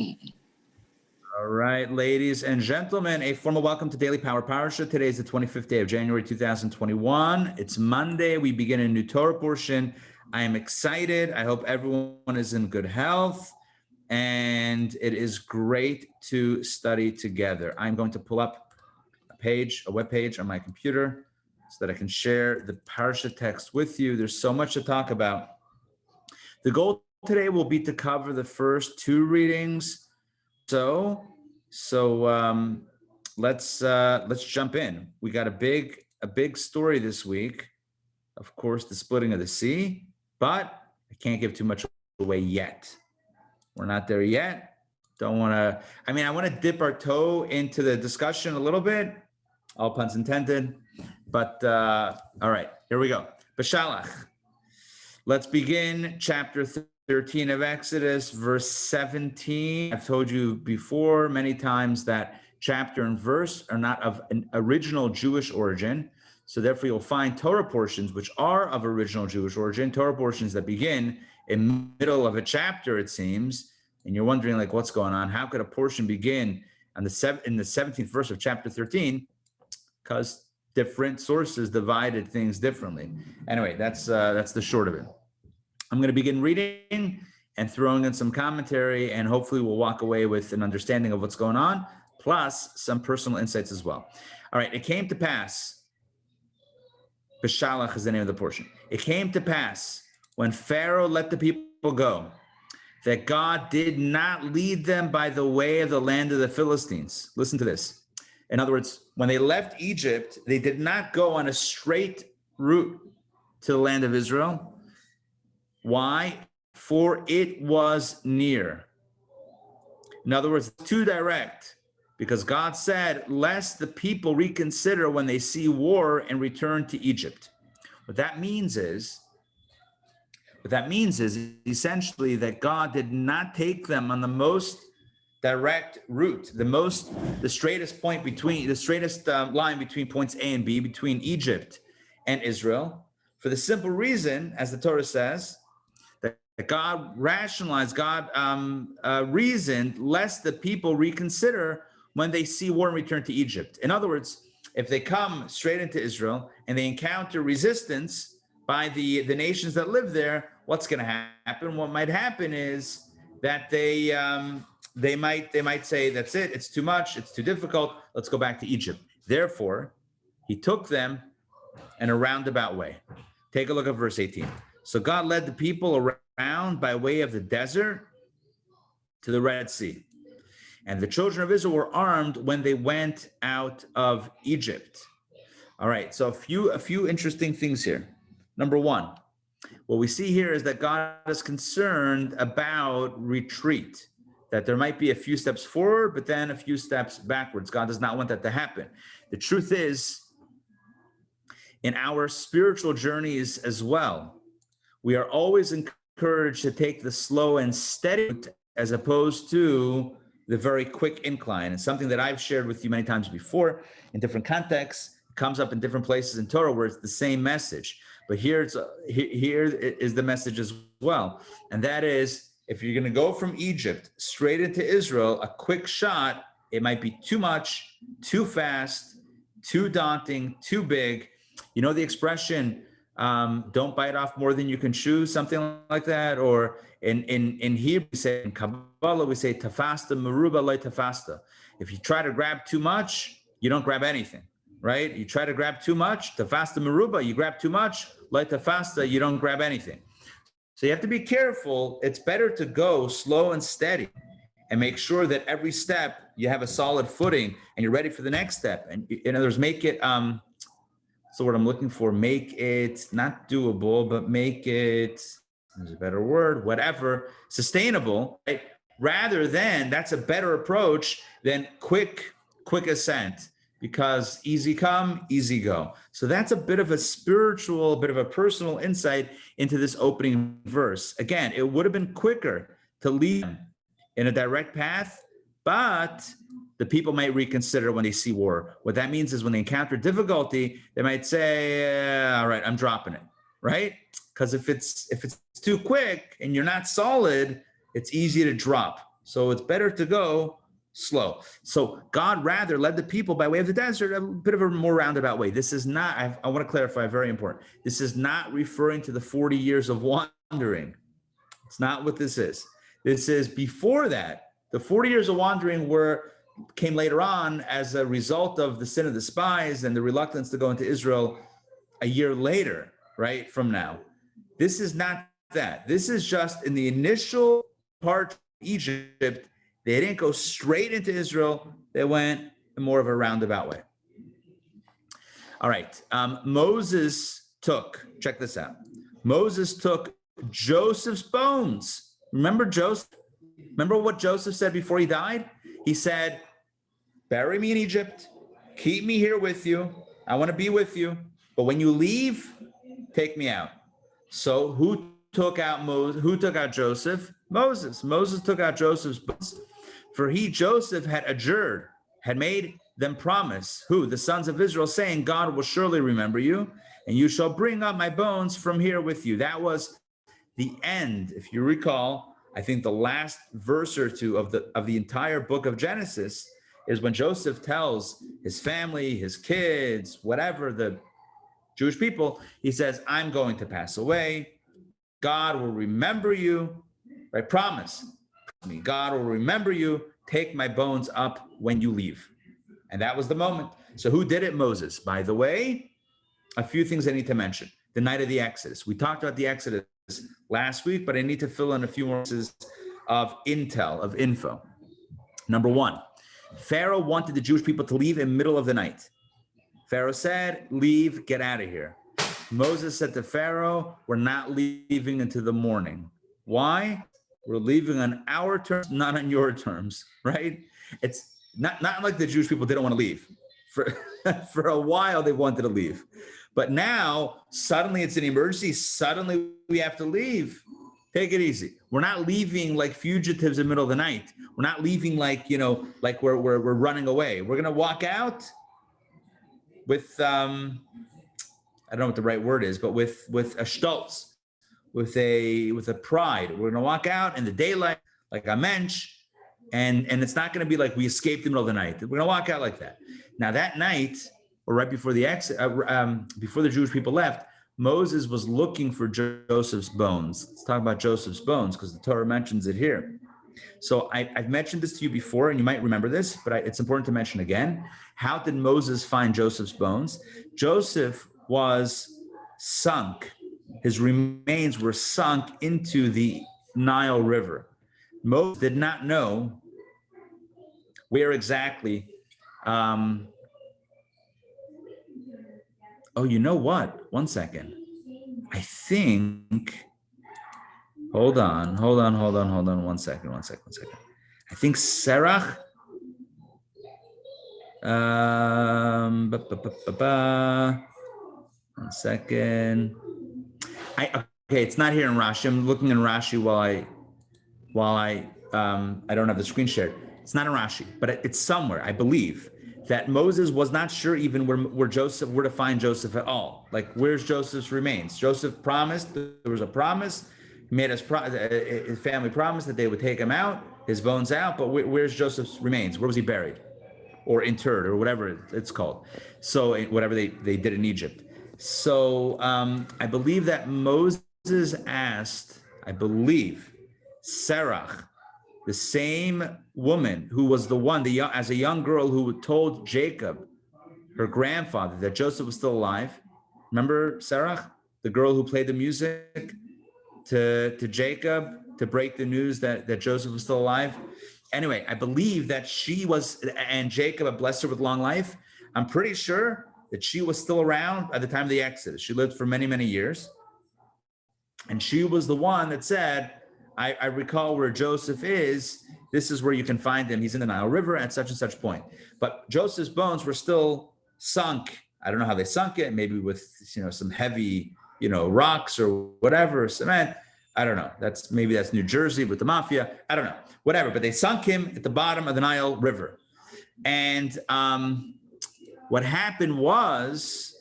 All right, ladies and gentlemen, a formal welcome to Daily Power Parsha. Today is the 25th day of January 2021. It's Monday. We begin a new Torah portion. I am excited. I hope everyone is in good health, and it is great to study together. I'm going to pull up a web page on my computer so that I can share the Parsha text with you. There's so much to talk about. The goal today will be to cover the first two readings. So let's jump in. We got a big story this week. Of course, the splitting of the sea, but I can't give too much away yet. We're not there yet. I want to dip our toe into the discussion a little bit, all puns intended. But all right, here we go. Beshalach. Let's begin chapter 13 of Exodus, verse 17. I've told you before many times that chapter and verse are not of an original Jewish origin. So therefore you'll find Torah portions which are of original Jewish origin, Torah portions that begin in the middle of a chapter, it seems. And you're wondering, like, what's going on? How could a portion begin in the 17th verse of chapter 13? Because different sources divided things differently. Anyway, that's the short of it. I'm going to begin reading and throwing in some commentary, and hopefully we'll walk away with an understanding of what's going on, plus some personal insights as well. All right, it came to pass, Beshalach is the name of the portion. It came to pass when Pharaoh let the people go, that God did not lead them by the way of the land of the Philistines. Listen to this. In other words, when they left Egypt, they did not go on a straight route to the land of Israel. Why? For it was near. In other words, too direct, because God said, lest the people reconsider when they see war and return to Egypt. What that means is essentially that God did not take them on the most direct route, the straightest line between points A and B, between Egypt and Israel, for the simple reason, as the Torah says, that God reasoned lest the people reconsider when they see war and return to Egypt. In other words, if they come straight into Israel and they encounter resistance by the nations that live there, what's going to happen? What might happen is that they might say, that's it, it's too much, it's too difficult, let's go back to Egypt. Therefore, he took them in a roundabout way. Take a look at verse 18. So God led the people around by way of the desert to the Red Sea. And the children of Israel were armed when they went out of Egypt. All right, so a few interesting things here. Number one, what we see here is that God is concerned about retreat, that there might be a few steps forward, but then a few steps backwards. God does not want that to happen. The truth is, in our spiritual journeys as well, we are always encouraged to take the slow and steady route as opposed to the very quick incline. It's something that I've shared with you many times before in different contexts. It comes up in different places in Torah where it's the same message. But here is the message as well. And that is, if you're going to go from Egypt straight into Israel, a quick shot, it might be too much, too fast, too daunting, too big. You know the expression, don't bite off more than you can chew, something like that. Or in Hebrew, we say, in Kabbalah, we say, tafasta meruba lo tafasta. If you try to grab too much, you don't grab anything, right? You try to grab too much, tafasta meruba, you grab too much, lo tafasta, you don't grab anything. So you have to be careful. It's better to go slow and steady and make sure that every step you have a solid footing and you're ready for the next step. And in other words, make it, so what I'm looking for, make it not doable, but make it, there's a better word, whatever, sustainable, right? Rather than, that's a better approach than quick ascent, because easy come, easy go. So that's a bit of a spiritual, bit of a personal insight into this opening verse. Again, it would have been quicker to lead them in a direct path, but the people might reconsider when they see war. What that means is when they encounter difficulty, they might say, all right, I'm dropping it, right? Because if it's too quick and you're not solid, it's easy to drop. So it's better to go slow. So God rather led the people by way of the desert, a bit of a more roundabout way. This is not, I want to clarify, very important. This is not referring to the 40 years of wandering. It's not what this is. This is before that. The 40 years of wandering came later on as a result of the sin of the spies and the reluctance to go into Israel a year later, right, from now. This is not that. This is just in the initial part of Egypt. They didn't go straight into Israel. They went in more of a roundabout way. All right. Moses took, check this out. Moses took Joseph's bones. Remember Joseph? Remember what Joseph said before he died? He said, bury me in Egypt. Keep me here with you. I want to be with you. But when you leave, take me out. So who took out Moses? Who took out Joseph? Moses. Moses took out Joseph's bones. For he, Joseph, had adjured, had made them promise, who? The sons of Israel, saying, God will surely remember you, and you shall bring up my bones from here with you. That was the end, if you recall. I think the last verse or two of the entire book of Genesis is when Joseph tells his family, his kids, whatever, the Jewish people, he says, I'm going to pass away. God will remember you, right? Promise me, God will remember you. Take my bones up when you leave. And that was the moment. So who did it? Moses. By the way, a few things I need to mention. The night of the Exodus. We talked about the Exodus last week, but I need to fill in a few more pieces of info. Number one, Pharaoh wanted the Jewish people to leave in the middle of the night. Pharaoh said, leave, get out of here. Moses said to Pharaoh, we're not leaving until the morning. Why? We're leaving on our terms, not on your terms, right? It's not like the Jewish people didn't want to leave. For a while, they wanted to leave. But now, suddenly it's an emergency. Suddenly we have to leave. Take it easy. We're not leaving like fugitives in the middle of the night. We're not leaving like, like we're running away. We're going to walk out with, I don't know what the right word is, but with a stolz, with a pride. We're going to walk out in the daylight like a mensch, and it's not going to be like we escaped in the middle of the night. We're going to walk out like that. Now that night, or right before before the Jewish people left, Moses was looking for Joseph's bones. Let's talk about Joseph's bones because the Torah mentions it here. So I've mentioned this to you before, and you might remember this, but it's important to mention again. How did Moses find Joseph's bones? Joseph was sunk. His remains were sunk into the Nile River. Moses did not know where exactly. Oh, you know what? One second. I think, hold on. One second. I think Serach, one second. Okay, it's not here in Rashi. I'm looking in Rashi while I don't have the screen shared. It's not in Rashi, but it's somewhere, I believe, that Moses was not sure even where to find Joseph at all. Like, where's Joseph's remains? Joseph promised, there was a promise, he made his family promise that they would take him out, his bones out, but where's Joseph's remains? Where was he buried or interred or whatever it's called? So whatever they did in Egypt. So I believe that Moses asked, Serach, the same woman who was the one, as a young girl who told Jacob, her grandfather, that Joseph was still alive. Remember Serach, the girl who played the music to Jacob to break the news that Joseph was still alive? Anyway, I believe that she was, and Jacob had blessed her with long life. I'm pretty sure that she was still around at the time of the Exodus. She lived for many, many years. And she was the one that said, I recall where Joseph is. This is where you can find him. He's in the Nile River at such and such point. But Joseph's bones were still sunk. I don't know how they sunk it. Maybe with some heavy rocks or whatever, cement. I don't know. Maybe that's New Jersey with the mafia. I don't know. Whatever. But they sunk him at the bottom of the Nile River. And what happened was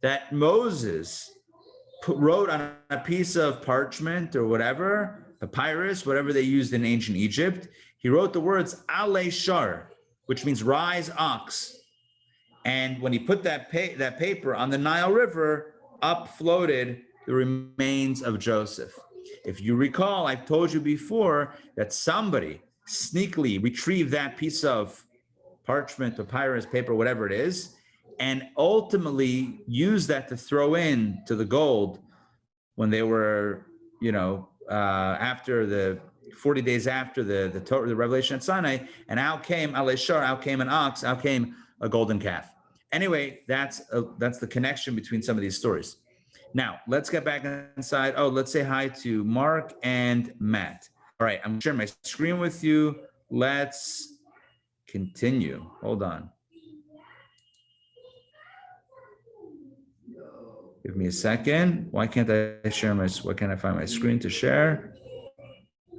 that Moses wrote on a piece of parchment or whatever, papyrus, whatever they used in ancient Egypt. He wrote the words Ale Shar, which means rise ox. And when he put that paper on the Nile River, up floated the remains of Joseph. If you recall, I've told you before that somebody sneakily retrieved that piece of parchment, papyrus, paper, whatever it is, and ultimately used that to throw in to the gold when they were, after the 40 days after the Torah, the revelation at Sinai, and out came Aleshar, out came an ox, out came a golden calf. Anyway, that's the connection between some of these stories. Now, let's get back inside. Oh, let's say hi to Mark and Matt. All right, I'm sharing my screen with you. Let's continue. Hold on. Give me a second. Why can't I share why can't I find my screen to share?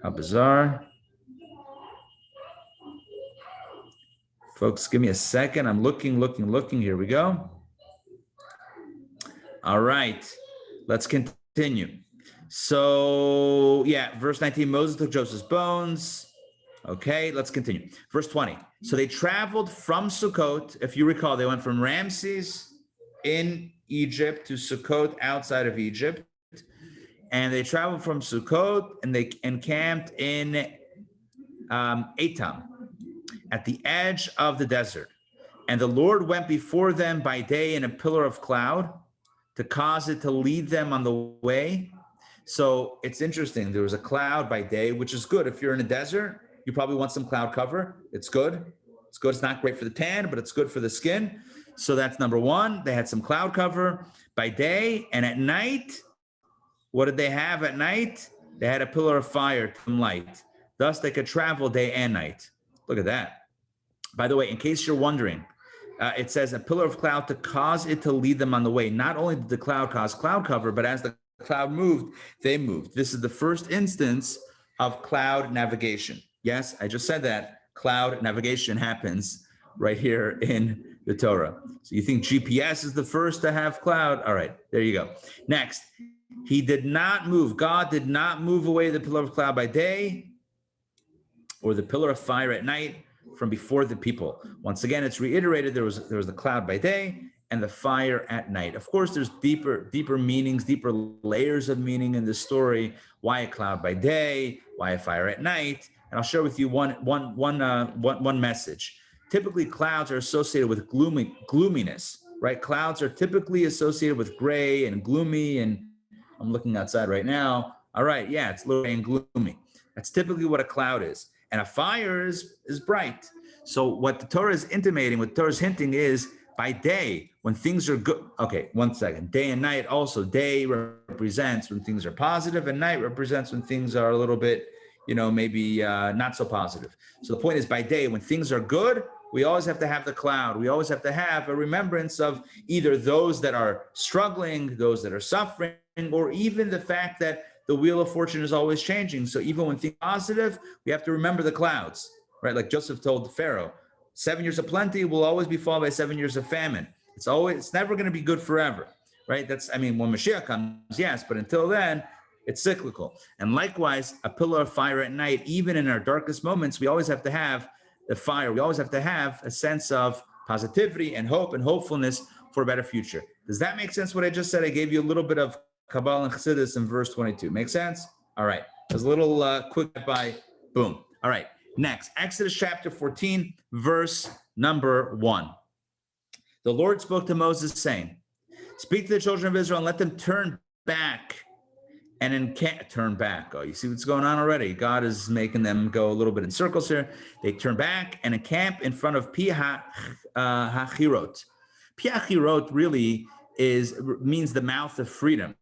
How bizarre. Folks, give me a second. I'm looking. Here we go. All right, let's continue. So, yeah, verse 19, Moses took Joseph's bones. Okay, let's continue. Verse 20. So they traveled from Sukkot. If you recall, they went from Ramses in Egypt to Sukkot outside of Egypt. And they traveled from Sukkot and they encamped in Intown, at the edge of the desert. And the Lord went before them by day in a pillar of cloud to cause it to lead them on the way. So it's interesting. There was a cloud by day, which is good. If you're in a desert, you probably want some cloud cover. It's good. It's good. It's not great for the tan, but it's good for the skin. So that's number one. They had some cloud cover by day. And at night, what did they have at night? They had a pillar of fire to light. Thus, they could travel day and night. Look at that. By the way, in case you're wondering, it says a pillar of cloud to cause it to lead them on the way. Not only did the cloud cause cloud cover, but as the cloud moved, they moved. This is the first instance of cloud navigation. Yes, I just said that. Cloud navigation happens right here in the Torah. So you think GPS is the first to have cloud? All right, there you go. Next, he did not move. God did not move away the pillar of cloud by day or the pillar of fire at night from before the people. Once again, it's reiterated, there was the cloud by day and the fire at night. Of course, there's deeper meanings, deeper layers of meaning in this story. Why a cloud by day? Why a fire at night? And I'll share with you one message. Typically, clouds are associated with gloominess, right? Clouds are typically associated with gray and gloomy, and I'm looking outside right now. All right, yeah, it's gray and gloomy. That's typically what a cloud is. And a fire is bright. So what the Torah is intimating, what the Torah is hinting is by day, when things are good. Okay, one second. Day and night also. Day represents when things are positive, and night represents when things are a little bit, maybe not so positive. So the point is by day, when things are good, we always have to have the cloud. We always have to have a remembrance of either those that are struggling, those that are suffering, or even the fact that the wheel of fortune is always changing. So even when things are positive, we have to remember the clouds, right? Like Joseph told Pharaoh, 7 years of plenty will always be followed by 7 years of famine. It's never going to be good forever, right? When Mashiach comes, yes, but until then, it's cyclical. And likewise, a pillar of fire at night, even in our darkest moments, we always have to have the fire. We always have to have a sense of positivity and hope and hopefulness for a better future. Does that make sense what I just said? I gave you a little bit of Kabbalah and Chassidus in verse 22. Make sense? All right. There's a little quick by boom. All right. Next, Exodus chapter 14, verse number 1. The Lord spoke to Moses saying, speak to the children of Israel and let them turn back and turn back. Oh, you see what's going on already? God is making them go a little bit in circles here. They turn back and encamp in front of Pi HaChirot. Pi HaChirot really means the mouth of freedom.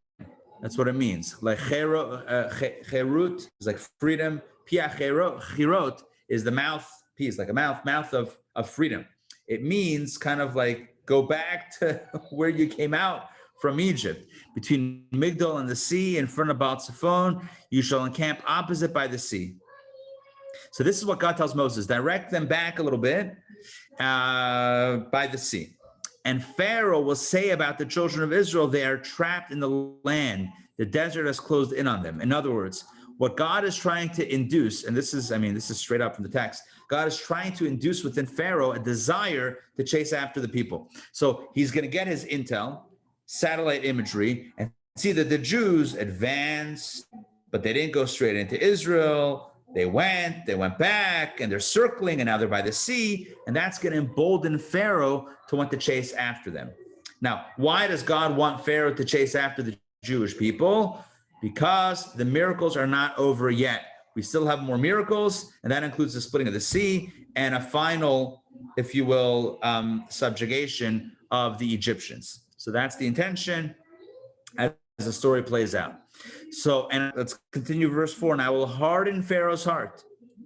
That's what it means. Like cherut is like freedom. Pi HaChirot is the mouth piece, like a mouth of freedom. It means kind of like go back to where you came out from Egypt. Between Migdol and the sea, in front of Baal Zephon, you shall encamp opposite by the sea. So this is what God tells Moses: direct them back a little bit by the sea. And Pharaoh will say about the children of Israel, they are trapped in the land. The desert has closed in on them. In other words, what God is trying to induce, and this is straight up from the text, God is trying to induce within Pharaoh a desire to chase after the people. So he's going to get his intel, satellite imagery, and see that the Jews advanced, but they didn't go straight into Israel. They went back, and they're circling, and now they're by the sea, and that's going to embolden Pharaoh to want to chase after them. Now, why does God want Pharaoh to chase after the Jewish people? Because the miracles are not over yet. We still have more miracles, and that includes the splitting of the sea and a final, if you will, subjugation of the Egyptians. So that's the intention as the story plays out. So, and let's continue verse 4. And I will harden Pharaoh's heart.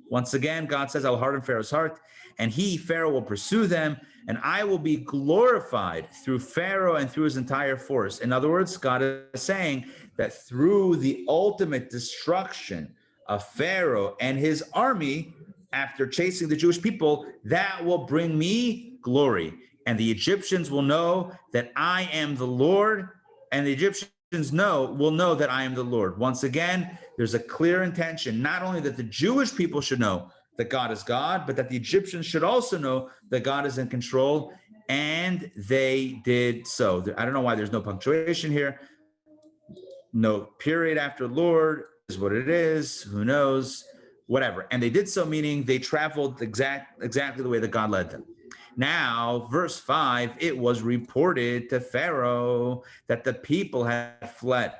Once again, God says, I will harden Pharaoh's heart, and he, Pharaoh, will pursue them, and I will be glorified through Pharaoh and through his entire force. In other words, God is saying that through the ultimate destruction of Pharaoh and his army, after chasing the Jewish people, that will bring me glory. And the Egyptians will know that I am the Lord, and the Egyptians will know that I am the Lord. Once again, there's a clear intention, not only that the Jewish people should know that God is God, but that the Egyptians should also know that God is in control, and they did so. I don't know why there's no punctuation here. No period after Lord is what it is. Who knows? Whatever. And they did so, meaning they traveled exactly the way that God led them. Now, verse 5, it was reported to Pharaoh that the people had fled.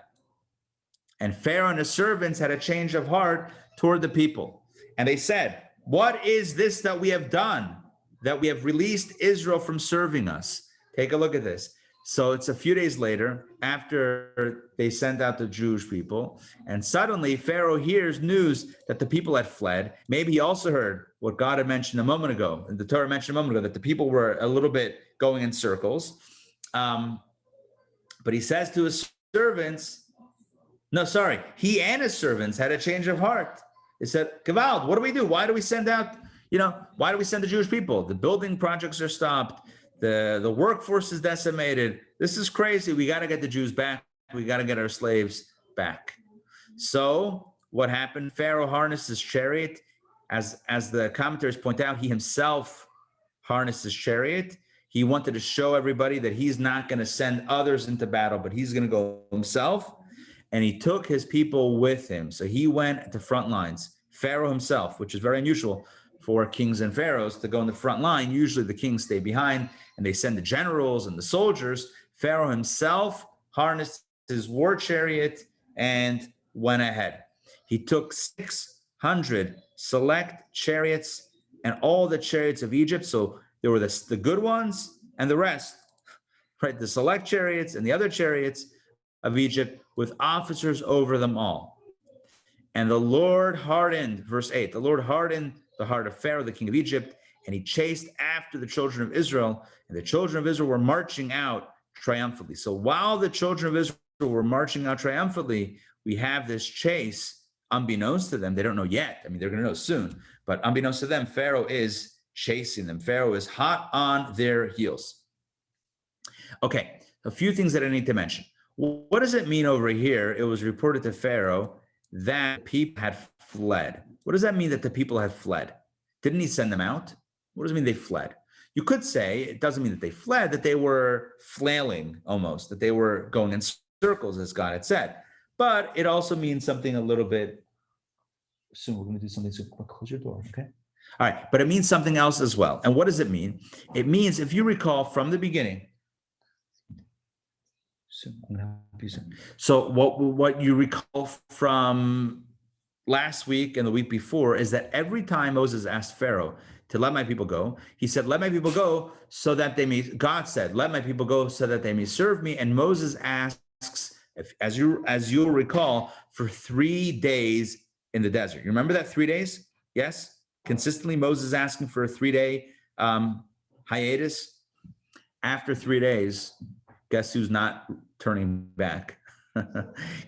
And Pharaoh and his servants had a change of heart toward the people. And they said, what is this that we have done, that we have released Israel from serving us? Take a look at this. So it's a few days later, after they sent out the Jewish people, and suddenly Pharaoh hears news that the people had fled. Maybe he also heard what God had mentioned a moment ago, and the Torah mentioned a moment ago, that the people were a little bit going in circles. But he says to his servants, he and his servants had a change of heart. They said, Gavald, what do we do? Why do we send out, why do we send the Jewish people? The building projects are stopped. The workforce is decimated. This is crazy. We got to get the Jews back. We got to get our slaves back. So what happened? Pharaoh harnessed his chariot. As the commentaries point out, he himself harnessed his chariot. He wanted to show everybody that he's not going to send others into battle, but he's going to go himself. And he took his people with him. So he went at the front lines. Pharaoh himself, which is very unusual for kings and pharaohs to go in the front line. Usually the kings stay behind and they send the generals and the soldiers. Pharaoh himself harnessed his war chariot and went ahead. He took 600 select chariots and all the chariots of Egypt. So there were the good ones and the rest, right? The select chariots and the other chariots of Egypt with officers over them all. And the Lord hardened, verse 8, the Lord hardened the heart of Pharaoh, the king of Egypt, and he chased after the children of Israel, and the children of Israel were marching out triumphantly. So while the children of Israel were marching out triumphantly, we have this chase unbeknownst to them. They don't know yet. I mean, they're going to know soon, but unbeknownst to them, Pharaoh is chasing them. Pharaoh is hot on their heels. Okay, a few things that I need to mention. What does it mean over here? It was reported to Pharaoh that people had fled. What does that mean that the people had fled? Didn't he send them out? What does it mean they fled? You could say it doesn't mean that they fled, that they were flailing almost, that they were going in circles as God had said. But it also means something a little bit, soon we're going to do something, so close your door, okay? All right, but it means something else as well. And what does it mean? It means, if you recall from the beginning, so what you recall from last week and the week before is that every time Moses asked Pharaoh to let my people go, he said, let my people go so that they may, God said, let my people go so that they may serve me. And Moses asks, as you'll recall, for 3 days in the desert. You remember that 3 days? Yes? Consistently, Moses asking for a 3-day hiatus. After 3 days, guess who's not turning back?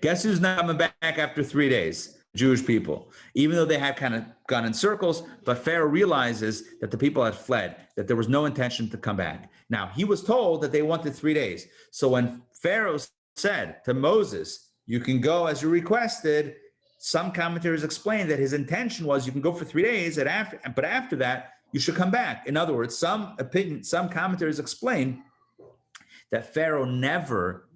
Guess who's not coming back after 3 days? Jewish people. Even though they had kind of gone in circles, but Pharaoh realizes that the people had fled, that there was no intention to come back. Now, he was told that they wanted 3 days. So when Pharaoh said to Moses, you can go as you requested, some commentators explain that his intention was you can go for 3 days, but after that, you should come back. In other words, some commentators explain that Pharaoh never,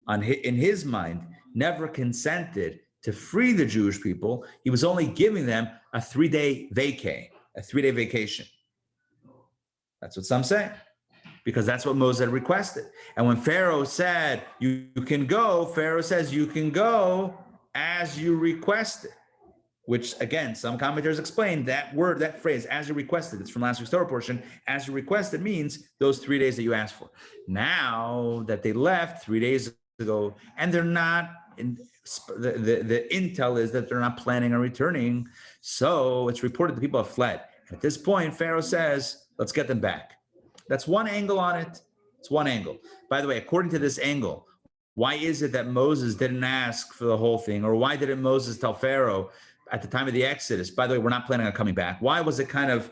in his mind, never consented to free the Jewish people. He was only giving them a 3-day vacation. That's what some say, because that's what Moses had requested. And when Pharaoh said, you can go, Pharaoh says, you can go as you requested, which again, some commentators explain that phrase, as you requested. It's from last week's Torah portion. As you requested means those 3 days that you asked for. Now that they left 3 days ago, and they're not, the intel is that they're not planning on returning. So it's reported the people have fled. At this point, Pharaoh says, let's get them back. That's one angle on it. It's one angle. By the way, according to this angle, why is it that Moses didn't ask for the whole thing? Or why didn't Moses tell Pharaoh at the time of the Exodus, by the way, we're not planning on coming back? Why was it kind of,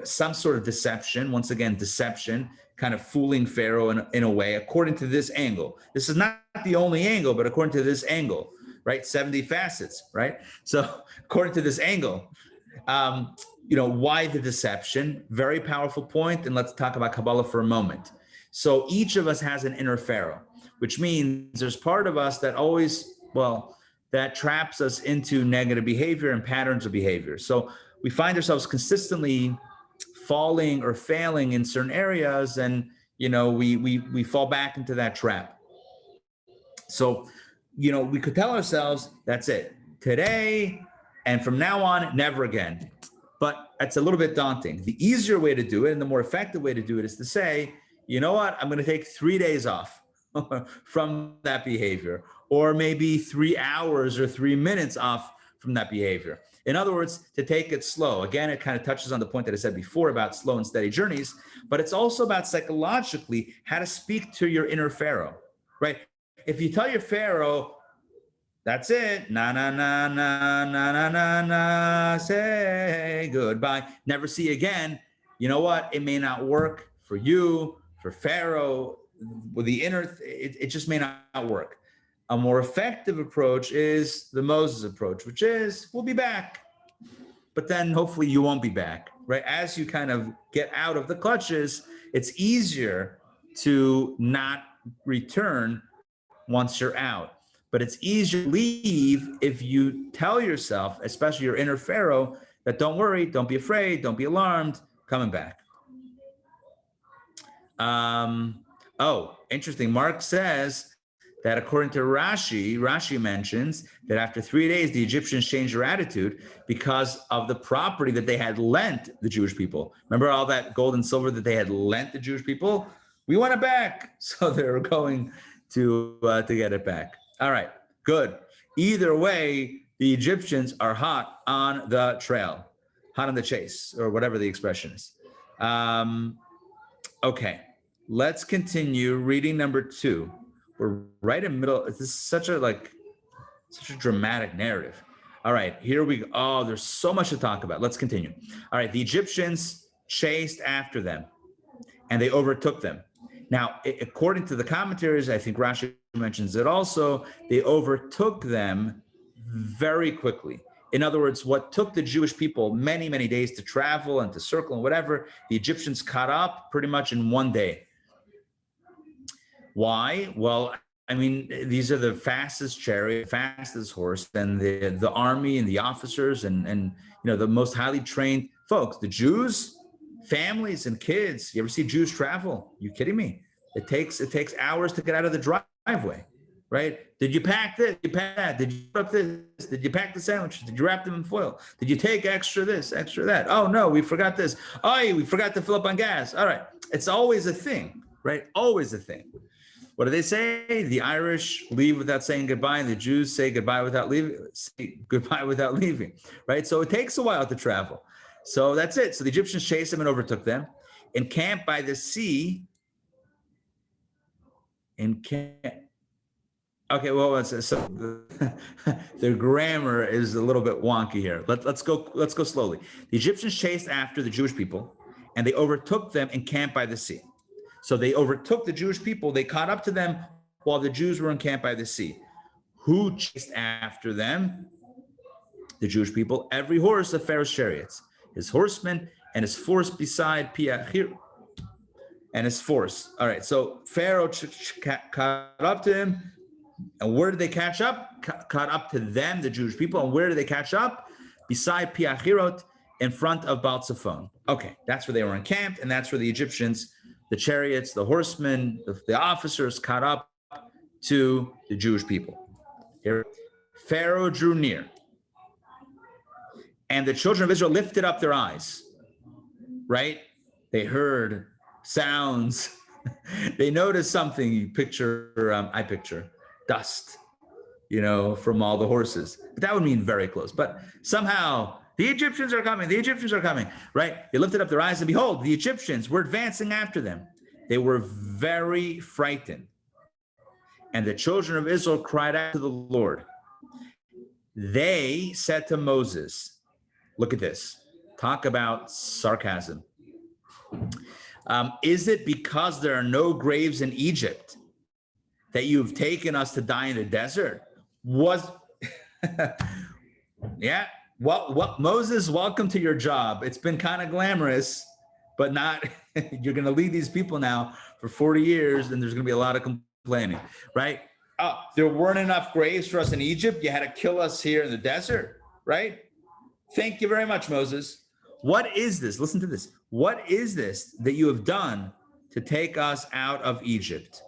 some sort of deception? Once again, deception, kind of fooling Pharaoh in a way, according to this angle. This is not the only angle, but according to this angle, right? 70 facets, right? So according to this angle, why the deception? Very powerful point. And let's talk about Kabbalah for a moment. So each of us has an inner Pharaoh, which means there's part of us that that traps us into negative behavior and patterns of behavior. So we find ourselves consistently falling or failing in certain areas, and we fall back into that trap. So we could tell ourselves, that's it, today and from now on, never again. But it's a little bit daunting. The easier way to do it and the more effective way to do it is to say, you know what, I'm going to take 3 days off from that behavior, or maybe 3 hours or 3 minutes off from that behavior. In other words, to take it slow. Again, it kind of touches on the point that I said before about slow and steady journeys, but it's also about psychologically how to speak to your inner Pharaoh, right? If you tell your Pharaoh, that's it, na, na, na, na, na, na, na, na, say goodbye, never see you again, you know what? It may not work for you, for Pharaoh, with the inner, it just may not work. A more effective approach is the Moses approach, which is, we'll be back, but then hopefully you won't be back, right? As you kind of get out of the clutches, it's easier to not return once you're out, but it's easier to leave if you tell yourself, especially your inner Pharaoh, that don't worry, don't be afraid, don't be alarmed, coming back. Oh, interesting. Mark says that according to Rashi mentions that after 3 days, the Egyptians changed their attitude because of the property that they had lent the Jewish people. Remember all that gold and silver that they had lent the Jewish people? We want it back. So they're going to get it back. All right, good. Either way, the Egyptians are hot on the trail, hot on the chase, or whatever the expression is. Okay. Let's continue reading number 2. We're right in the middle. This is such a dramatic narrative. All right, here we go. Oh, there's so much to talk about. Let's continue. All right, the Egyptians chased after them and they overtook them. Now, according to the commentaries, I think Rashi mentions it also, they overtook them very quickly. In other words, what took the Jewish people many, many days to travel and to circle and whatever, the Egyptians caught up pretty much in 1 day. Why? Well, I mean, these are the fastest chariot, fastest horse, and the army and the officers and the most highly trained folks. The Jews, families and kids. You ever see Jews travel? You kidding me? It takes hours to get out of the driveway, right? Did you pack this? Did you pack that? Did you put up this? Did you pack the sandwiches? Did you wrap them in foil? Did you take extra this, extra that? Oh no, we forgot this. Oh, we forgot to fill up on gas. All right, it's always a thing, right? Always a thing. What do they say? The Irish leave without saying goodbye, and the Jews say goodbye without leaving, right? So it takes a while to travel. So that's it. So the Egyptians chased them and overtook them. Encamped by the sea. Okay, well, so the grammar is a little bit wonky here. Let's go slowly. The Egyptians chased after the Jewish people, and they overtook them encamped by the sea. So they overtook the Jewish people. They caught up to them while the Jews were encamped by the sea. Who chased after them? the Jewish people, every horse of Pharaoh's chariots, his horsemen, and his force beside Piachir, and his force. All right, so Pharaoh caught up to him, and where did they catch up? Caught up to them, the Jewish people, and where did they catch up? Beside Piachirot, in front of Baal Zephon. Okay, that's where they were encamped, and that's where the Egyptians, the chariots, the horsemen, the officers caught up to the Jewish people. Here, Pharaoh drew near, and the children of Israel lifted up their eyes, right? They heard sounds. They noticed something. You picture, I picture dust, from all the horses. But that would mean very close. But somehow, the Egyptians are coming. The Egyptians are coming, right? They lifted up their eyes, and behold, the Egyptians were advancing after them. They were very frightened. And the children of Israel cried out to the Lord. They said to Moses, look at this. Talk about sarcasm. Is it because there are no graves in Egypt that you've taken us to die in the desert? Yeah. Well, Moses, welcome to your job. It's been kind of glamorous, but not, you're going to lead these people now for 40 years, and there's going to be a lot of complaining, right? Oh, there weren't enough graves for us in Egypt. You had to kill us here in the desert, right? Thank you very much, Moses. What is this? Listen to this. What is this that you have done to take us out of Egypt?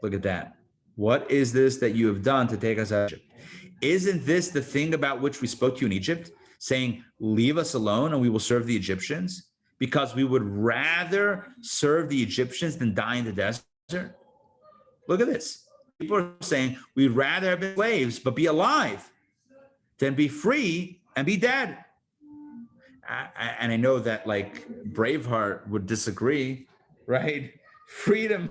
Look at that. What is this that you have done to take us out of Egypt? Isn't this the thing about which we spoke to you in Egypt, saying, leave us alone and we will serve the Egyptians? Because we would rather serve the Egyptians than die in the desert. Look at this. People are saying, we'd rather have been slaves, but be alive than be free and be dead. And I know that like Braveheart would disagree, right? Freedom,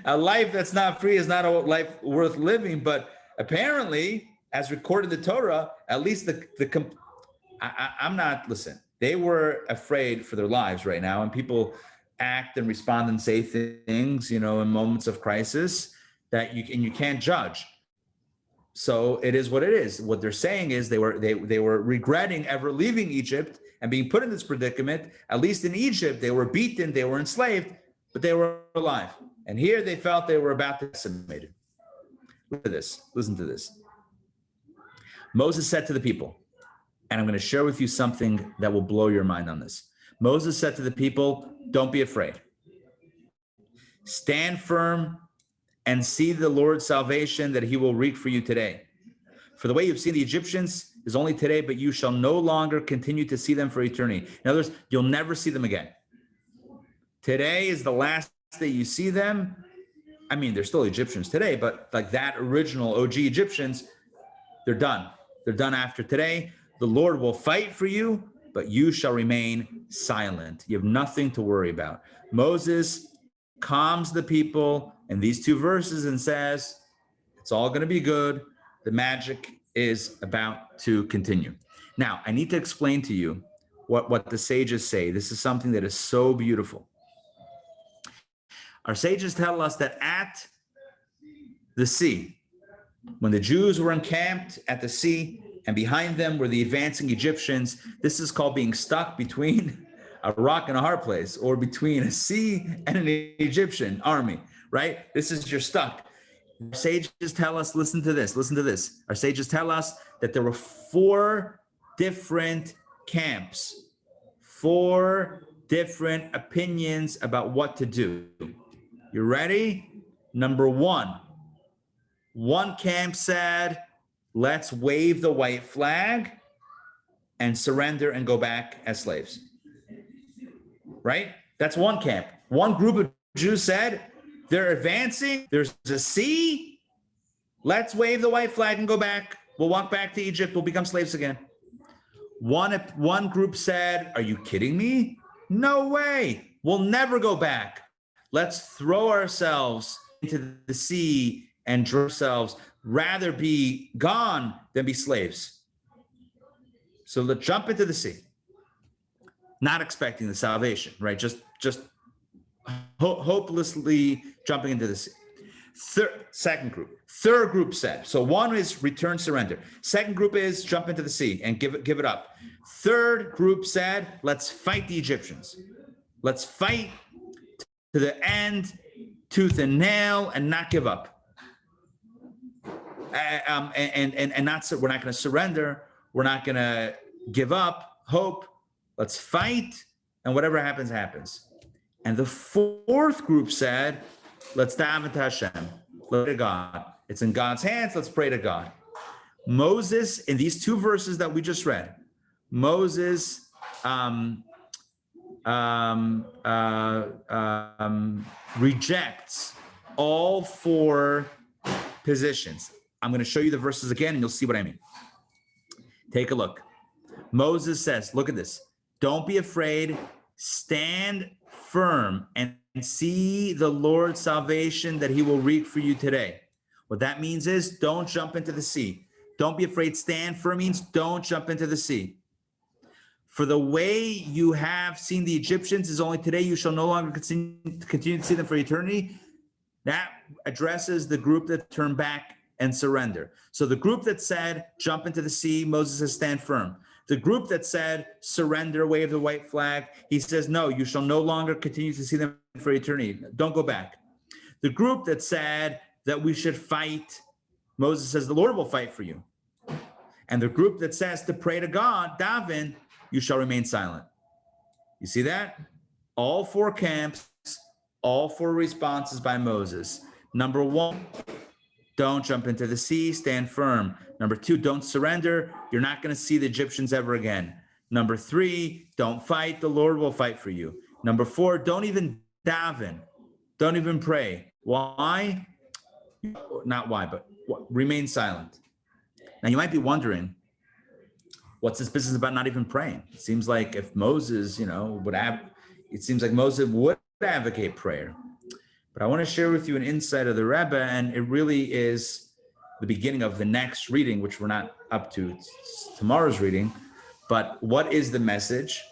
a life that's not free is not a life worth living. But apparently, as recorded in the Torah, at least I'm not, listen, they were afraid for their lives right now. And people act and respond and say things, in moments of crisis that you can't judge. So it is what it is. What they're saying is they were regretting ever leaving Egypt and being put in this predicament. At least in Egypt, they were beaten, they were enslaved, but they were alive. And here they felt they were about to be decimated. Look at this. Listen to this. Moses said to the people, and I'm going to share with you something that will blow your mind on this. Moses said to the people, don't be afraid. Stand firm and see the Lord's salvation that he will wreak for you today. For the way you've seen the Egyptians is only today, but you shall no longer continue to see them for eternity. In other words, you'll never see them again. Today is the last day you see them. I mean, they're still Egyptians today, but like that original OG Egyptians, they're done. They're done after today. The Lord will fight for you, but you shall remain silent. You have nothing to worry about. Moses calms the people in these two verses and says, it's all going to be good. The magic is about to continue. Now, I need to explain to you what the sages say. This is something that is so beautiful. Our sages tell us that at the sea, when the Jews were encamped at the sea and behind them were the advancing Egyptians, this is called being stuck between a rock and a hard place, or between a sea and an Egyptian army, right? This is, you're stuck. Our sages tell us, listen to this. Our sages tell us that there were 4 different camps, 4 different opinions about what to do. You ready? Number 1. One camp said, let's wave the white flag and surrender and go back as slaves. Right? That's one camp. One group of Jews said, they're advancing. There's a sea. Let's wave the white flag and go back. We'll walk back to Egypt. We'll become slaves again. One group said, are you kidding me? No way. We'll never go back. Let's throw ourselves into the sea and drown ourselves. Rather be gone than be slaves. So let's jump into the sea. Not expecting the salvation, right? Just hopelessly jumping into the sea. Second group. Third group said, so one is return, surrender. Second group is jump into the sea and give it up. Third group said, let's fight the Egyptians. Let's fight to the end, tooth and nail, and not give up. And not, we're not going to surrender. We're not going to give up hope. Let's fight, and whatever happens, happens. And the fourth group said, let's daven to Hashem, pray to God. It's in God's hands. Let's pray to God. Moses, in these two verses that we just read, Moses rejects all four positions. I'm going to show you the verses again, and you'll see what I mean. Take a look. Moses says, look at this. Don't be afraid. Stand firm and see the Lord's salvation that he will wreak for you today. What that means is don't jump into the sea. Don't be afraid. Stand firm means don't jump into the sea. For the way you have seen the Egyptians is only today. You shall no longer continue to see them for eternity. That addresses the group that turned back and surrender. So the group that said, jump into the sea, Moses says, stand firm. The group that said, surrender, wave the white flag, he says, no, you shall no longer continue to see them for eternity. Don't go back. The group that said that we should fight, Moses says, the Lord will fight for you. And the group that says to pray to God, daven, you shall remain silent. You see that? All four camps, all four responses by Moses. Number one, don't jump into the sea, stand firm. Number two, don't surrender. You're not going to see the Egyptians ever again. Number three, don't fight. The Lord will fight for you. Number four, don't even daven. Don't even pray. Why? Not why, but remain silent. Now you might be wondering, what's this business about not even praying? It seems like if Moses, would advocate prayer. But I want to share with you an insight of the Rabbi, and it really is the beginning of the next reading, which we're not up to. It's tomorrow's reading. But what is the message?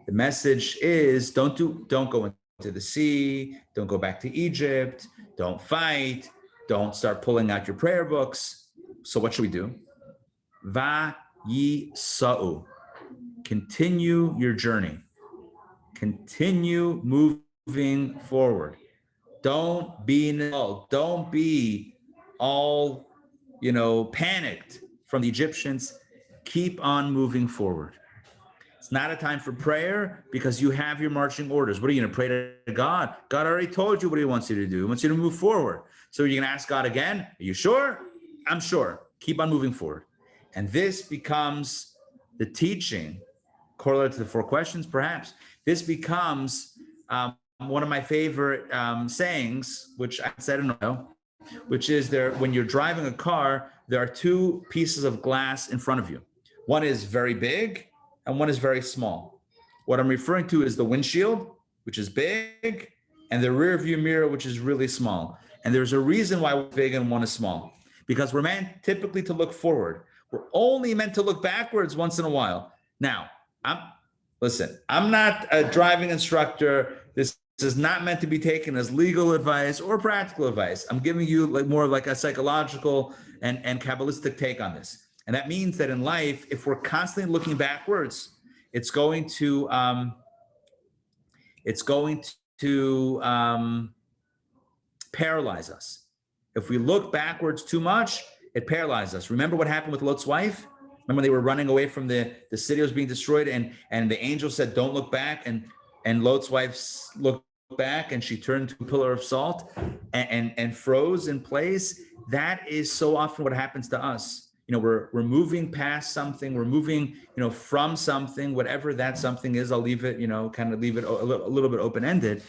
The message is don't go into the sea, don't go back to Egypt, don't fight, don't start pulling out your prayer books. So what should we do? Vayisa'u. Continue your journey. Continue moving forward. Don't be all panicked from the Egyptians. Keep on moving forward. It's not a time for prayer because you have your marching orders. What are you going to pray to God? God already told you what he wants you to do. He wants you to move forward. So you're going to ask God again? Are you sure? I'm sure. Keep on moving forward. And this becomes the teaching, correlated to the four questions, perhaps. This becomes one of my favorite sayings, which I said in a while, which is when you're driving a car, there are two pieces of glass in front of you. One is very big and one is very small. What I'm referring to is the windshield, which is big, and the rear view mirror, which is really small. And there's a reason why one's big and one is small, because we're meant typically to look forward. We're only meant to look backwards once in a while. Now, I'm not a driving instructor. This is not meant to be taken as legal advice or practical advice. I'm giving you more like a psychological and Kabbalistic take on this. And that means that in life, if we're constantly looking backwards, it's going to paralyze us. If we look backwards too much, it paralyzes us. Remember what happened with Lot's wife? Remember they were running away from the city was being destroyed, and the angel said, don't look back. And Lot's wife looked back and she turned to a pillar of salt and froze in place. That is so often what happens to us. We're moving past something, we're moving, from something, whatever that something is. I'll leave it, kind of leave it a little bit open-ended.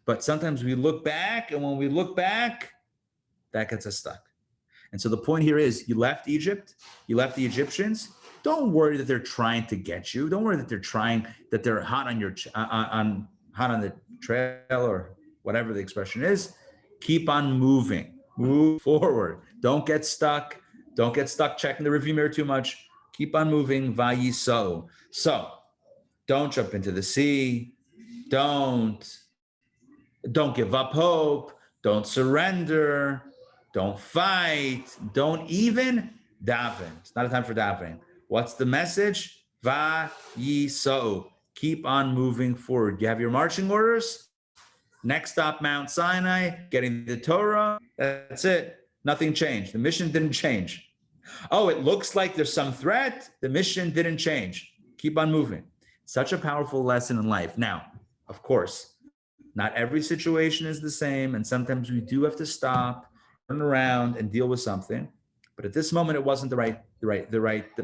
But sometimes we look back, and when we look back, that gets us stuck. And so the point here is, you left Egypt, you left the Egyptians. Don't worry that they're trying to get you. Don't worry that they're hot on your hot on the trail, or whatever the expression is. Keep on moving. Move forward. Don't get stuck. Don't get stuck checking the rearview mirror too much. Keep on moving. Vayisa'u. So don't jump into the sea. Don't give up hope. don't surrender, don't fight, don't even daven. It's not a time for davening. What's the message? Vayisou. Keep on moving forward. You have your marching orders. Next stop, Mount Sinai, getting the Torah. That's it. Nothing changed. The mission didn't change. Oh, it looks like there's some threat. The mission didn't change. Keep on moving. Such a powerful lesson in life. Now, of course, not every situation is the same, and sometimes we do have to stop, turn around, and deal with something. But at this moment, it wasn't the right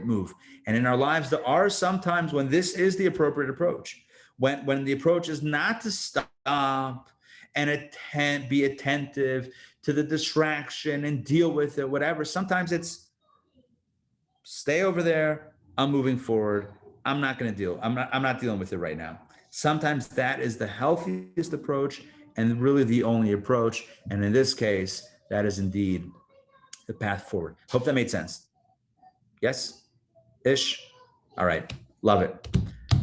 move. And in our lives, there are some times when this is the appropriate approach. When the approach is not to stop and be attentive to the distraction and deal with it, whatever. Sometimes it's stay over there. I'm moving forward. I'm not going to deal. I'm not dealing with it right now. Sometimes that is the healthiest approach and really the only approach. And in this case, that is indeed the path forward. Hope that made sense. Yes? Ish? All right. Love it.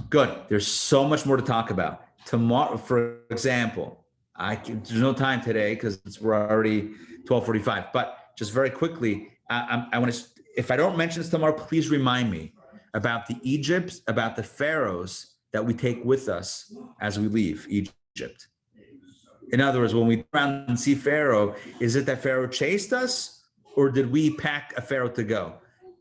Good. There's so much more to talk about. Tomorrow, for example, there's no time today because we're already 12:45, but just very quickly, I want to, if I don't mention this tomorrow, please remind me about the pharaohs that we take with us as we leave Egypt. In other words, when we turn around and see Pharaoh, is it that Pharaoh chased us or did we pack a Pharaoh to go?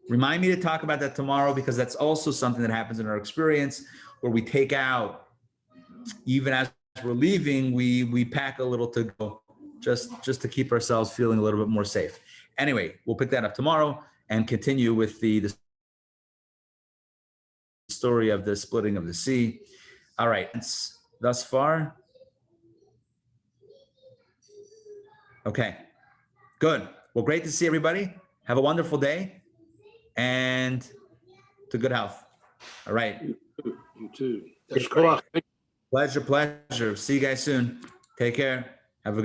Remind me to talk about that tomorrow, because that's also something that happens in our experience where we take out, even as we're leaving, we pack a little to go just to keep ourselves feeling a little bit more safe. Anyway, we'll pick that up tomorrow and continue with the story of the splitting of the sea. All right, thus far. Okay, good. Well, great to see everybody. Have a wonderful day and to good health. All right. You too. Pleasure. See you guys soon. Take care.